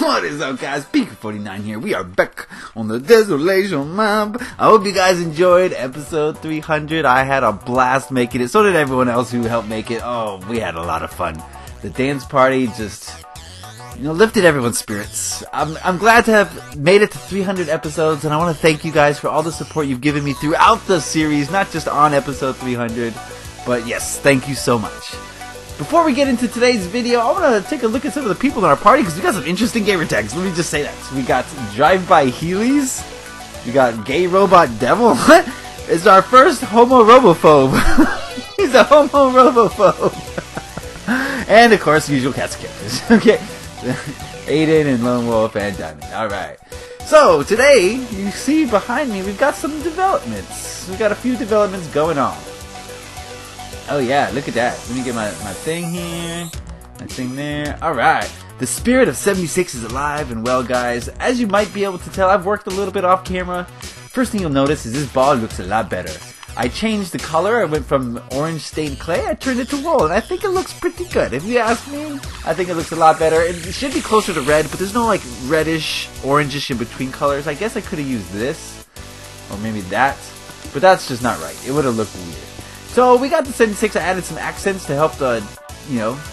What is up, guys? Beancrew49 here. We are back on the Desolation map. I hope you guys enjoyed episode 300. I had a blast making it. So did everyone else who helped make it. Oh, we had a lot of fun. The dance party just, lifted everyone's spirits. I'm glad to have made it to 300 episodes, and I want to thank you guys for all the support you've given me throughout the series, not just on episode 300. But yes, thank you so much. Before we get into today's video, I want to take a look at some of the people in our party because we got some interesting gamer tags. Let me just say that. We got Drive-By Heelys. We got Gay Robot Devil. What? It's our first homo robophobe. He's a homo robophobe. And of course, usual cats characters. Okay. Aiden and Lone Wolf and Diamond. Alright. So, today, you see behind me, we've got some developments. We've got a few developments going on. Oh yeah, look at that. Let me get my thing here. My thing there. Alright. The spirit of 76 is alive and well, guys. As you might be able to tell, I've worked a little bit off camera. First thing you'll notice is this ball looks a lot better. I changed the color. I went from orange stained clay. I turned it to wool, and I think it looks pretty good. If you ask me, I think it looks a lot better. It should be closer to red, but there's no like reddish, orangish in between colors. I guess I could have used this. Or maybe that. But that's just not right. It would have looked weird. So we got the 76. I added some accents to help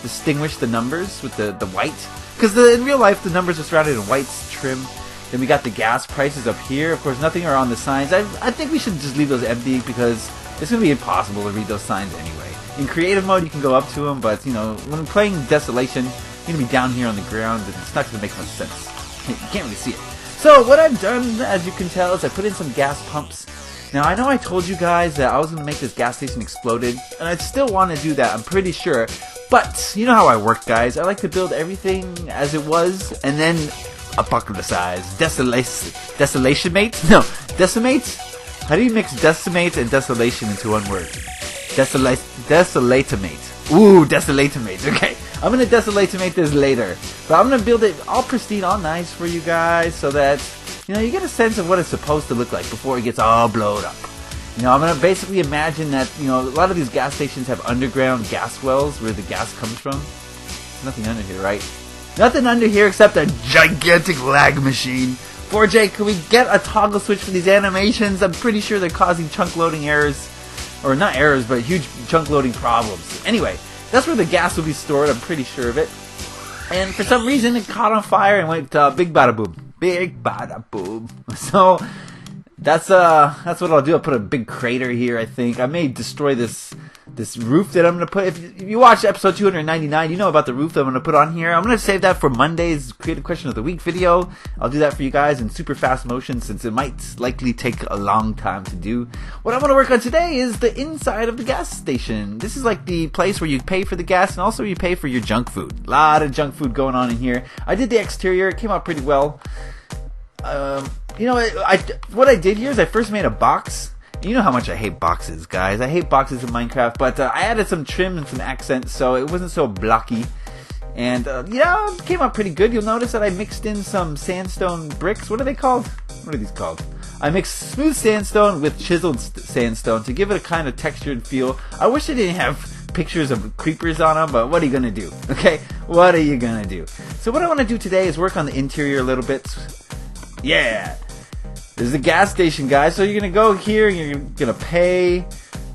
distinguish the numbers with the white. Because in real life, the numbers are surrounded in white trim. Then we got the gas prices up here. Of course, nothing are on the signs. I think we should just leave those empty because it's going to be impossible to read those signs anyway. In creative mode, you can go up to them, but, when playing Desolation, you're going to be down here on the ground, and it's not going to make much sense. You can't really see it. So what I've done, as you can tell, is I put in some gas pumps. Now, I know I told you guys that I was going to make this gas station exploded, and I still want to do that, I'm pretty sure. But, you know how I work, guys. I like to build everything as it was, and then apocalypse. Desolation mate? No, decimate? How do you mix decimate and desolation into one word? Desolatomate. Ooh, desolatomate. Okay, I'm going to desolatomate this later. But I'm going to build it all pristine, all nice for you guys, so that you get a sense of what it's supposed to look like before it gets all blown up. I'm going to basically imagine that, a lot of these gas stations have underground gas wells where the gas comes from. There's nothing under here, right? Nothing under here except a gigantic lag machine. 4J, can we get a toggle switch for these animations? I'm pretty sure they're causing chunk loading errors. Or not errors, but huge chunk loading problems. Anyway, that's where the gas will be stored, I'm pretty sure of it. And for some reason, it caught on fire and went big bada boom. Big bada boom. So that's what I'll do. I'll put a big crater here, I think. I may destroy this roof that I'm going to put. If you watched episode 299, you know about the roof that I'm going to put on here. I'm going to save that for Monday's Creative Question of the Week video. I'll do that for you guys in super fast motion since it might likely take a long time to do. What I want to work on today is the inside of the gas station. This is like the place where you pay for the gas and also you pay for your junk food. A lot of junk food going on in here. I did the exterior. It came out pretty well. What I did here is I first made a box. You know how much I hate boxes, guys. I hate boxes in Minecraft, but I added some trim and some accents, so it wasn't so blocky. And, it came out pretty good. You'll notice that I mixed in some sandstone bricks. What are they called? What are these called? I mixed smooth sandstone with chiseled sandstone to give it a kind of textured feel. I wish I didn't have pictures of creepers on them, but what are you going to do? Okay? What are you going to do? So what I want to do today is work on the interior a little bit. Yeah! This is the gas station, guys. So you're going to go here and you're going to pay.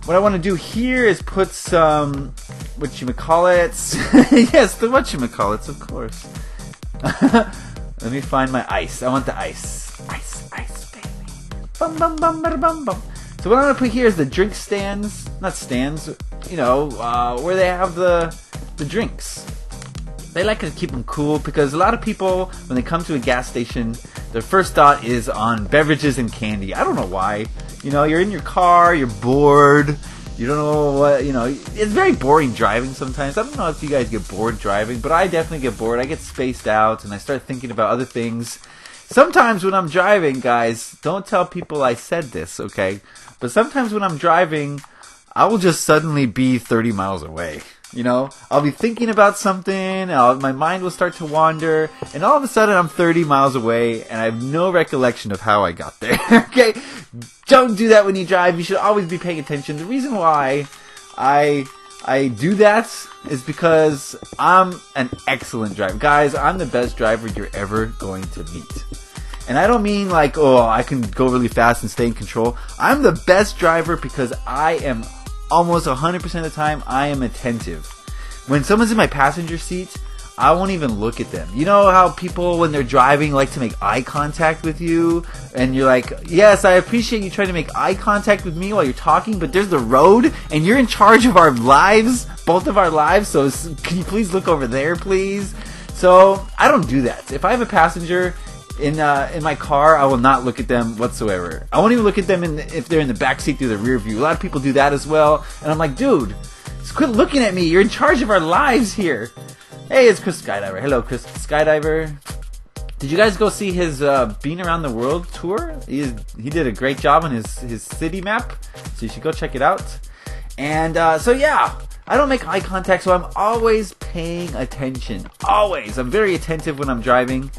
What I want to do here is put some whatchamacallits. Yes, the whatchamacallits, of course. Let me find my ice. I want the ice. Ice, baby. Bum, bum, bum, bum, bum, bum. So what I'm going to put here is the drink stands. Not stands, where they have the drinks. They like to keep them cool because a lot of people, when they come to a gas station, their first thought is on beverages and candy. I don't know why. You're in your car, you're bored, you don't know what, it's very boring driving sometimes. I don't know if you guys get bored driving, but I definitely get bored. I get spaced out and I start thinking about other things. Sometimes when I'm driving, guys, don't tell people I said this, okay? But sometimes when I'm driving, I will just suddenly be 30 miles away. I'll be thinking about something, my mind will start to wander, and all of a sudden I'm 30 miles away, and I have no recollection of how I got there, okay? Don't do that when you drive. You should always be paying attention. The reason why I I do that is because I'm an excellent driver. Guys, I'm the best driver you're ever going to meet. And I don't mean like, oh, I can go really fast and stay in control. I'm the best driver because I am almost 100% of the time, I am attentive. When someone's in my passenger seat, I won't even look at them. You know how people, when they're driving, like to make eye contact with you? And you're like, yes, I appreciate you trying to make eye contact with me while you're talking, but there's the road, and you're in charge of our lives, both of our lives, so can you please look over there, please? So, I don't do that. If I have a passenger in my car, I will not look at them whatsoever. I won't even look at them if they're in the back seat through the rear view. A lot of people do that as well, and I'm like, dude, just quit looking at me. You're in charge of our lives here. Hey, it's Chris Skydiver. Hello, Chris Skydiver. Did you guys go see his Bean Around the World tour? He did a great job on his city map, so you should go check it out. And so yeah, I don't make eye contact, so I'm always paying attention. Always. I'm very attentive when I'm driving.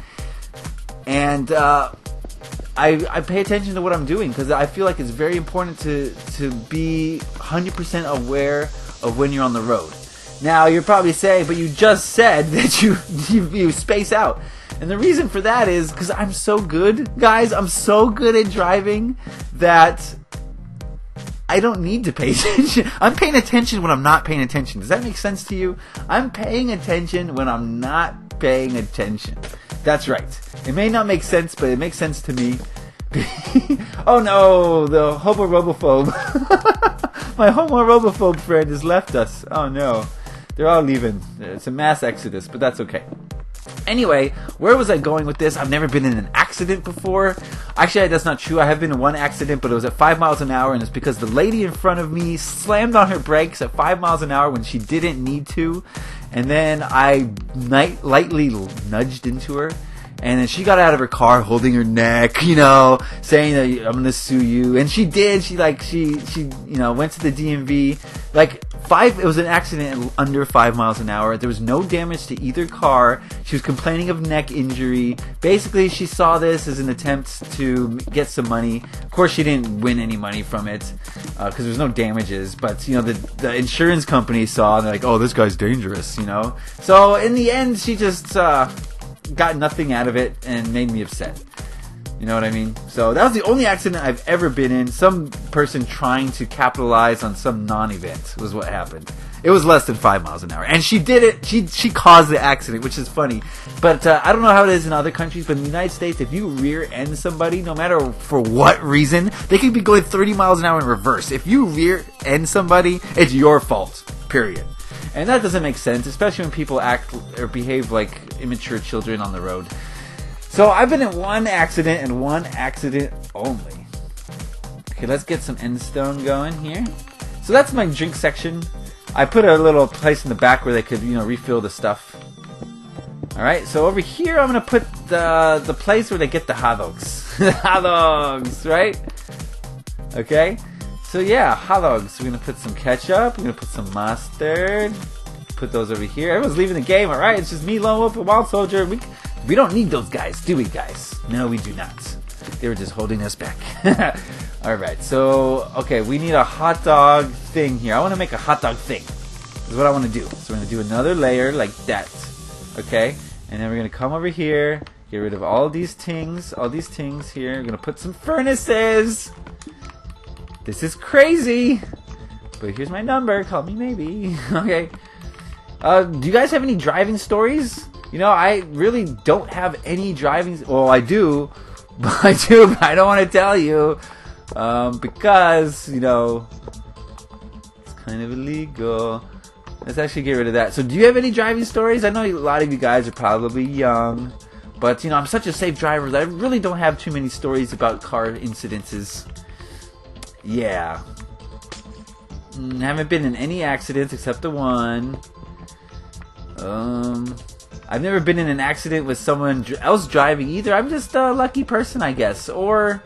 And I pay attention to what I'm doing because I feel like it's very important to be 100% aware of when you're on the road. Now, you're probably saying, but you just said that you space out. And the reason for that is because I'm so good, guys. I'm so good at driving that I don't need to pay attention. I'm paying attention when I'm not paying attention. Does that make sense to you? I'm paying attention when I'm not paying attention. That's right. It may not make sense, but it makes sense to me. Oh no, the homo-robophobe. My homo-robophobe friend has left us. Oh no. They're all leaving. It's a mass exodus, but that's okay. Anyway, where was I going with this? I've never been in an accident before. Actually, that's not true. I have been in one accident, but it was at 5 miles an hour, and it's because the lady in front of me slammed on her brakes at 5 miles an hour when she didn't need to. And then I lightly nudged into her. And then she got out of her car holding her neck, you know, saying that I'm going to sue you. And she did. She went to the DMV. It was an accident under 5 miles an hour. There was no damage to either car. She was complaining of neck injury. Basically, she saw this as an attempt to get some money. Of course, she didn't win any money from it because there was no damages. But, you know, the insurance company saw and they're like, oh, this guy's dangerous, you know. So, in the end, she just got nothing out of it and made me upset. You know what I mean? So that was the only accident I've ever been in. Some person trying to capitalize on some non-event was what happened. It was less than 5 miles an hour. And she did it. She caused the accident, which is funny. But I don't know how it is in other countries, but in the United States, if you rear end somebody, no matter for what reason, they could be going 30 miles an hour in reverse. If you rear end somebody, it's your fault. Period. And that doesn't make sense, especially when people act or behave like immature children on the road. So I've been in one accident and one accident only. Okay, let's get some end stone going here. So that's my drink section. I put a little place in the back where they could, you know, refill the stuff. Alright, so over here I'm going to put the place where they get the hot dogs. Hot dogs, right? Okay. So yeah, hot dogs. We're going to put some ketchup. We're going to put some mustard. Put those over here. Everyone's leaving the game, alright? It's just me, Lone Wolf, and Wild Soldier. We don't need those guys, do we, guys? No, we do not. They were just holding us back. Alright, so, okay, we need a hot dog thing here. I want to make a hot dog thing. This is what I want to do. So we're going to do another layer like that. Okay? And then we're going to come over here, get rid of all these things here. We're going to put some furnaces. This is crazy. But here's my number. Call me maybe. Okay. Do you guys have any driving stories? You know, I really don't have any driving... Well, I do. But I don't want to tell you. Because, you know, it's kind of illegal. Let's actually get rid of that. So, do you have any driving stories? I know a lot of you guys are probably young. But, you know, I'm such a safe driver that I really don't have too many stories about car incidences. Yeah. Haven't been in any accidents except the one. I've never been in an accident with someone else driving either. I'm just a lucky person, I guess. Or,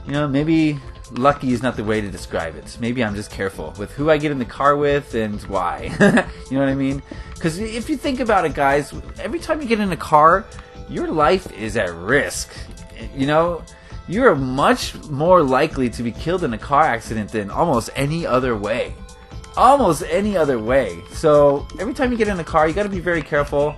you know, maybe lucky is not the way to describe it. Maybe I'm just careful with who I get in the car with and why. You know what I mean? Because if you think about it, guys, every time you get in a car, your life is at risk. You know, you're much more likely to be killed in a car accident than almost any other way. almost any other way. So every time you get in a car, you got to be very careful.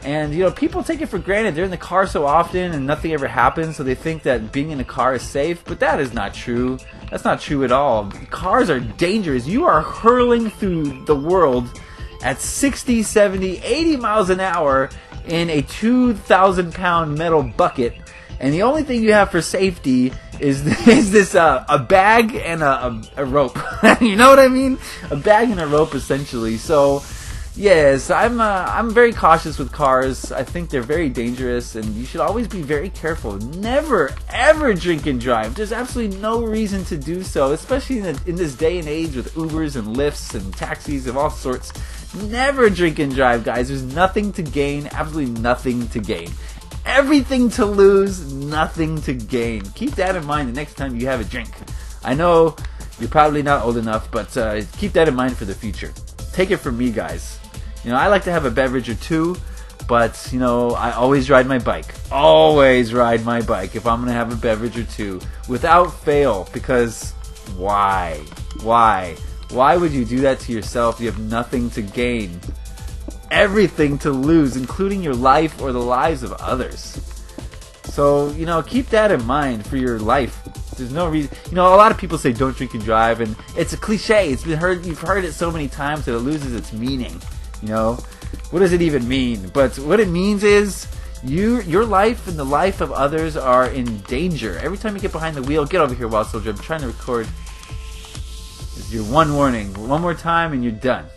And, you know, people take it for granted. They're in the car so often and nothing ever happens, so they think that being in a car is safe. But that is not true. That's not true at all. Cars are dangerous. You are hurling through the world at 60, 70, 80 miles an hour in a 2,000-pound metal bucket. And the only thing you have for safety is this a bag and a rope. You know what I mean? A bag and a rope, essentially. So, yes, I'm very cautious with cars. I think they're very dangerous, and you should always be very careful. Never, ever drink and drive. There's absolutely no reason to do so, especially in this day and age with Ubers and Lyfts and taxis of all sorts. Never drink and drive, guys. There's nothing to gain, absolutely nothing to gain. Everything to lose, nothing to gain. Keep that in mind the next time you have a drink. I know you're probably not old enough, but keep that in mind for the future. Take it from me, guys. You know, I like to have a beverage or two, but, you know, I always ride my bike. Always ride my bike if I'm going to have a beverage or two. Without fail, because why? Why? Why would you do that to yourself? You have nothing to gain. Everything to lose, including your life or the lives of others. So, you know, keep that in mind for your life. There's no reason. You know, a lot of people say don't drink and drive, and it's a cliche. It's been heard. You've heard it so many times that it loses its meaning. You know, what does it even mean? But what it means is your life and the life of others are in danger. Every time you get behind the wheel, get over here, Wild Soldier. I'm trying to record. This is your one warning. One more time, and you're done.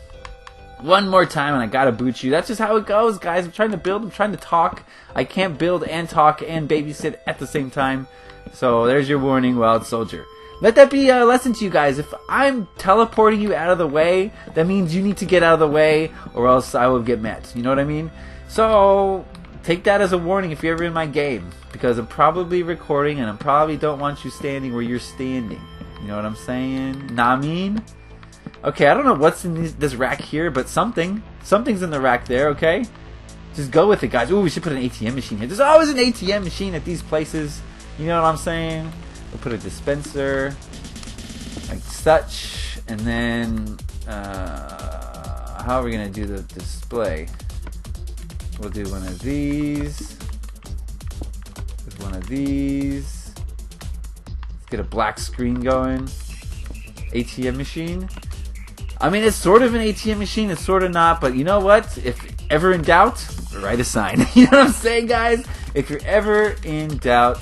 One more time and I gotta boot you. That's just how it goes, guys. I'm trying to build, I'm trying to talk. I can't build and talk and babysit at the same time. So there's your warning, Wild Soldier. Let that be a lesson to you guys. If I'm teleporting you out of the way, that means you need to get out of the way or else I will get mad. You know what I mean? So take that as a warning if you're ever in my game. Because I'm probably recording and I probably don't want you standing where you're standing. You know what I'm saying? Nah, I mean? Okay, I don't know what's in this rack here, but something's in the rack there, okay? Just go with it, guys. Ooh, we should put an ATM machine here. There's always an ATM machine at these places. You know what I'm saying? We'll put a dispenser, like such, and then, how are we going to do the display? We'll do one of these. With one of these. Let's get a black screen going. ATM machine. I mean, it's sort of an ATM machine, it's sort of not, but you know what? If ever in doubt, write a sign. You know what I'm saying, guys? If you're ever in doubt,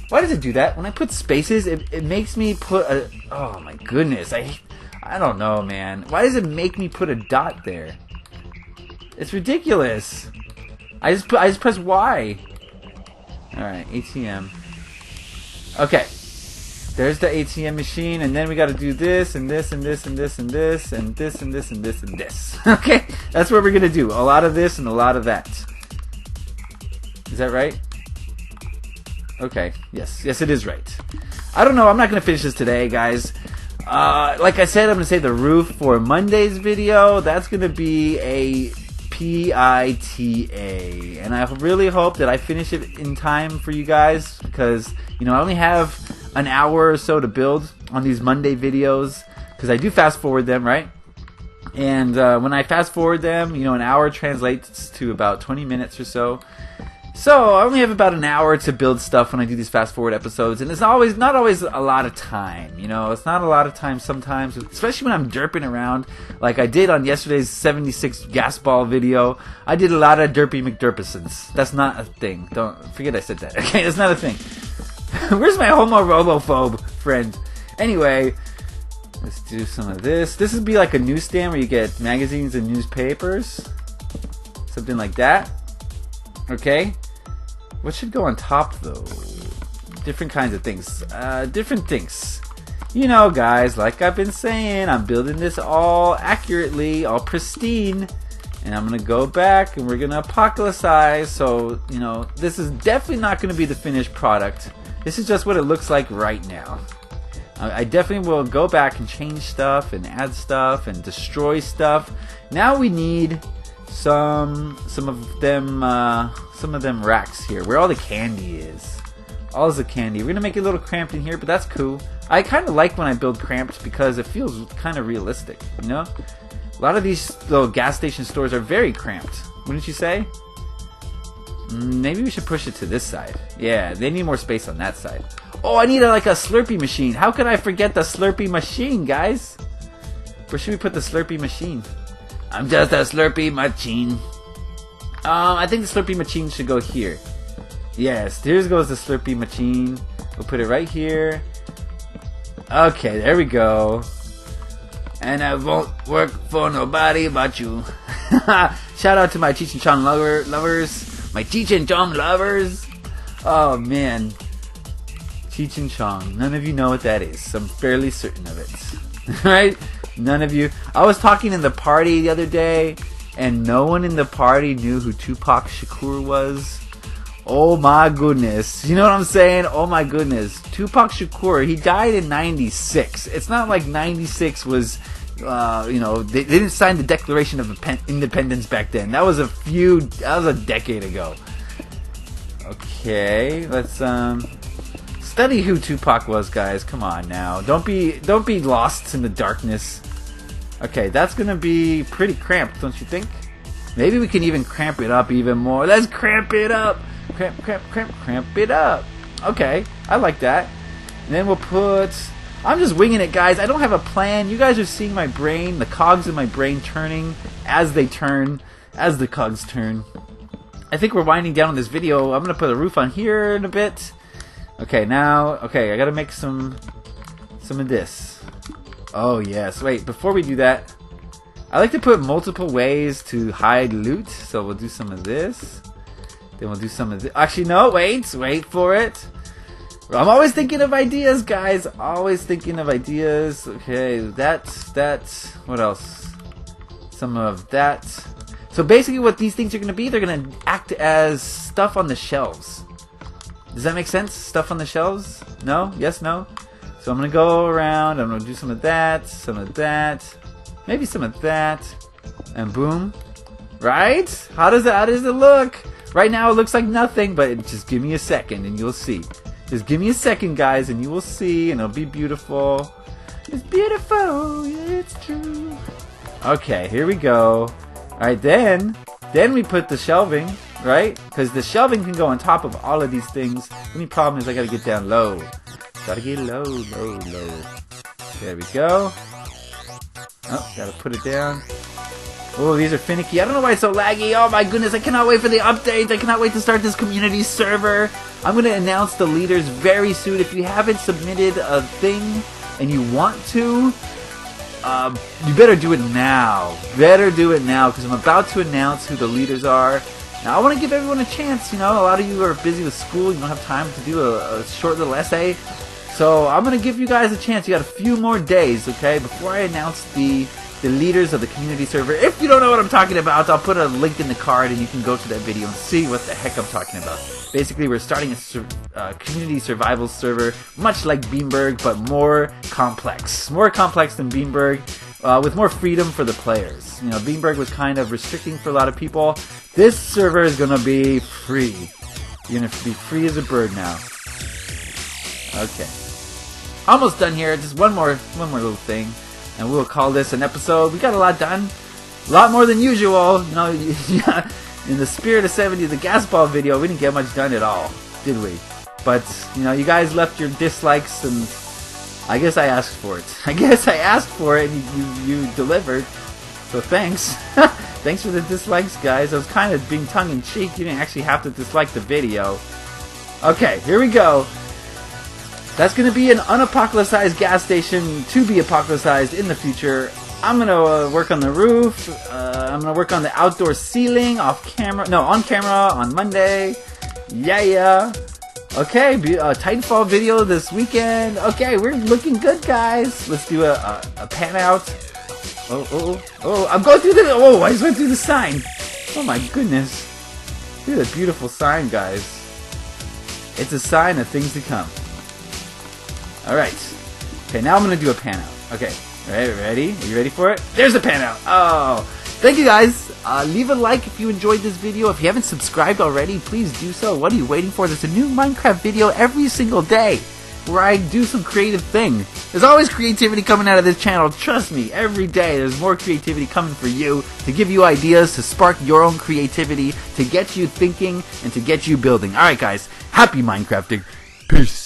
why does it do that? When I put spaces, it makes me put a, oh my goodness, I don't know, man. Why does it make me put a dot there? It's ridiculous. I just press Y. Alright, ATM. Okay. There's the ATM machine, and then we got to do this, and this, and this, and this, and this, and this, and this, and this, and this. Okay? That's what we're going to do. A lot of this and a lot of that. Is that right? Okay. Yes. Yes, it is right. I don't know. I'm not going to finish this today, guys. Like I said, I'm going to save the roof for Monday's video. That's going to be a PITA. And I really hope that I finish it in time for you guys, because, you know, I only have an hour or so to build on these Monday videos, because I do fast forward them, right? And when I fast forward them, you know, an hour translates to about 20 minutes or so. So I only have about an hour to build stuff when I do these fast forward episodes, and it's not always a lot of time. You know, it's not a lot of time sometimes, especially when I'm derping around, like I did on yesterday's 76 gas ball video. I did a lot of derpy McDerpisons. That's not a thing. Don't forget I said that. Okay, that's not a thing. Where's my homo robophobe friend? Anyway, let's do some of this. This would be like a newsstand where you get magazines and newspapers. Something like that. Okay. What should go on top, though? Different kinds of things. Different things. You know, guys, like I've been saying, I'm building this all accurately, all pristine. And I'm going to go back and we're going to apocalypsize. So, you know, this is definitely not going to be the finished product. This is just what it looks like right now. I definitely will go back and change stuff and add stuff and destroy stuff. Now we need some of them racks here, where all the candy is. All the candy. We're gonna make it a little cramped in here, but that's cool. I kind of like when I build cramped because it feels kind of realistic, you know? A lot of these little gas station stores are very cramped, wouldn't you say? Maybe we should push it to this side. Yeah, they need more space on that side. Oh, I need like a Slurpee machine. How could I forget the Slurpee machine, guys? Where should we put the Slurpee machine? I'm just a Slurpee machine. I think the Slurpee machine should go here. Yes, here goes the Slurpee machine. We'll put it right here. Okay, there we go. And I won't work for nobody but you. Shout out to my Cheech and Chong lovers. My Cheech and Chong lovers. Oh, man. Cheech and Chong. None of you know what that is. I'm fairly certain of it. Right? None of you. I was talking in the party the other day, and no one in the party knew who Tupac Shakur was. Oh my goodness. You know what I'm saying? Oh my goodness. Tupac Shakur, he died in 96. It's not like 96 was, they didn't sign the Declaration of Independence back then. That was a decade ago. Okay, let's, study who Tupac was, guys. Come on now. Don't be lost in the darkness. Okay, that's gonna be pretty cramped, don't you think? Maybe we can even cramp it up even more. Let's cramp it up. Cramp it up. Okay, I like that. And then we'll put... I'm just winging it, guys. I don't have a plan. You guys are seeing my brain, the cogs in my brain turning as they turn, as the cogs turn. I think we're winding down on this video. I'm gonna put a roof on here in a bit. Okay, now, I gotta make some of this. Oh yes, wait, before we do that, I like to put multiple ways to hide loot. So we'll do some of this. Then we'll do some of this. Actually, no, wait for it. I'm always thinking of ideas, guys. Always thinking of ideas. Okay, that's, what else? Some of that. So basically what these things are going to be, they're going to act as stuff on the shelves. Does that make sense? Stuff on the shelves? No? Yes, no? So I'm going to go around. I'm going to do some of that, maybe some of that, and boom. Right? How does it look? Right now it looks like nothing, but just give me a second and you'll see. Just give me a second, guys, and you will see, and it'll be beautiful. It's beautiful, it's true. Okay, here we go. Alright, then we put the shelving, right? Because the shelving can go on top of all of these things. The only problem is I gotta get down low. Gotta get low. There we go. Oh, gotta put it down. Oh, these are finicky. I don't know why it's so laggy. Oh my goodness, I cannot wait for the update. I cannot wait to start this community server. I'm going to announce the leaders very soon. If you haven't submitted a thing and you want to, you better do it now. Better do it now, because I'm about to announce who the leaders are. Now, I want to give everyone a chance. You know, a lot of you are busy with school. You don't have time to do a short little essay. So I'm going to give you guys a chance. You got a few more days, okay, before I announce the leaders of the community server. If you don't know what I'm talking about, I'll put a link in the card and you can go to that video and see what the heck I'm talking about. Basically, we're starting a community survival server, much like Beanberg, but more complex. More complex than Beanberg, with more freedom for the players. You know, Beanberg was kind of restricting for a lot of people. This server is going to be free. You're going to be free as a bird now. Okay. Almost done here. Just one more little thing. And we'll call this an episode. We got a lot done. A lot more than usual. You know, in the spirit of 70, the gas ball video, we didn't get much done at all, did we? But, you know, you guys left your dislikes, and I guess I asked for it. And you delivered. So thanks. Thanks for the dislikes, guys. I was kind of being tongue-in-cheek. You didn't actually have to dislike the video. Okay, here we go. That's going to be an unapocalypsized gas station to be apocalypsized in the future. I'm going to work on the roof. I'm going to work on the outdoor ceiling on camera on Monday. Yeah. Okay, Titanfall video this weekend. Okay, we're looking good, guys. Let's do a pan out. Oh, I'm going through I just went through the sign. Oh my goodness. Look at the beautiful sign, guys. It's a sign of things to come. Alright. Okay, now I'm going to do a pan out. Okay, ready? Are you ready for it? There's a pan out. Oh, thank you guys. Leave a like if you enjoyed this video. If you haven't subscribed already, please do so. What are you waiting for? There's a new Minecraft video every single day. where I do some creative thing. There's always creativity coming out of this channel, trust me. Every day there's more creativity coming for you, to give you ideas, to spark your own creativity, to get you thinking, and to get you building. Alright guys, happy Minecrafting. Peace.